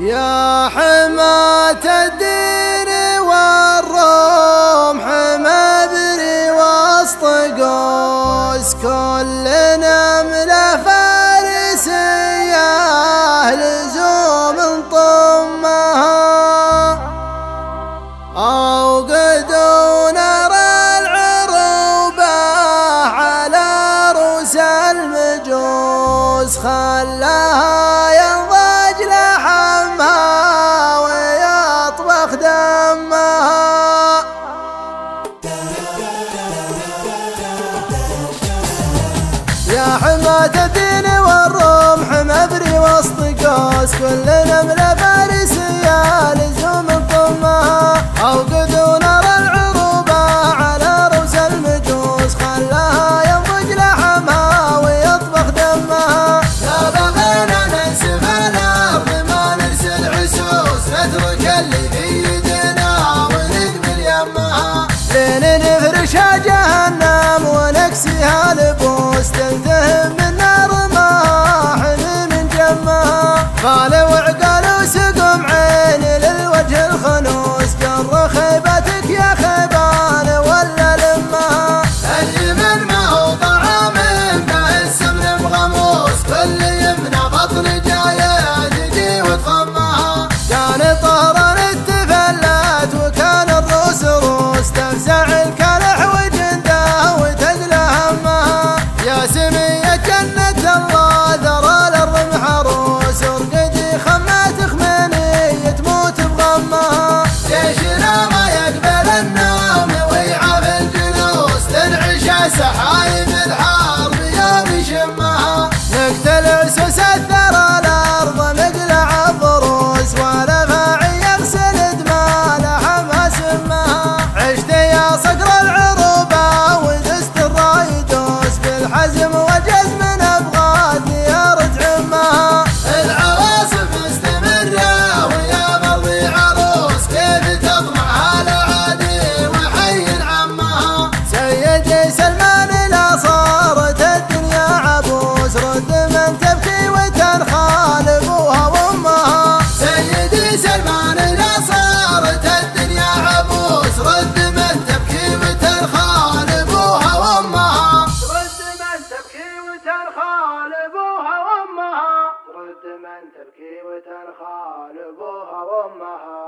يا حماة الدين والرمح مبري وسط قوس، كلنا من فارسية لزوم طمها، أوقدوا نار العروبة على رؤوس المجوس، خلاها ينضج لحمها ويطبخ دمها. يا حماة الدين والرمح مبري وسط قوس، كلنا من فارسية لزوم طمها، أوقدوا نار العروبة على رؤوس المجوس، خلاها ينضج لحمها ويطبخ دمها. لا بغينا ننسف الأرض ما نرسل عسوس، نترك اللي في يدنا ونقبل يمها، لين نفرشها جهنم ونكسيها لبوس، تلتهم من نار ما حل من جمها. قالوا وعقالوا سقم عيني للوجه الخنوس، جر خيبتك يا خيبان ولا لمها. اليمن ما هو طعام به السمن بغموس، كل يمنى بطن جاية تجي وتخمها. كان طهران التفلت وكان الروس روس، تفزع الكلح وجنده وتدلى همها. يا سمية جنة الله ذرى للرمح عروس، ارقدي خمات خميني تموت بغمها. جيشنا ما يقبل النوم ويعاف الجلوس، تنعش سحايب الحرب يوم يشمها. نقتل عسوس الثرى الارض مقلع الضروس، ونفاعي يغسل دماء لحمها سمها. عشت يا صقر العروبة ودست الرايدوس، بالحزم وجزم نبغى الديار تعمها. العواصف مستمرة ويا مرضي عروس، كيف تطمع العادي وحي عمها. سيدي سلمان لا صارت الدنيا عبوس، رد من تبكي وتنخال ابوها وامها. سيدي سلمان لا صارت الدنيا عبوس، رد من تبكي وتنخال ابوها وامها. رد من تبكي وتنخال ابوها وامها. رد من تبكي وتنخال ابوها وامها.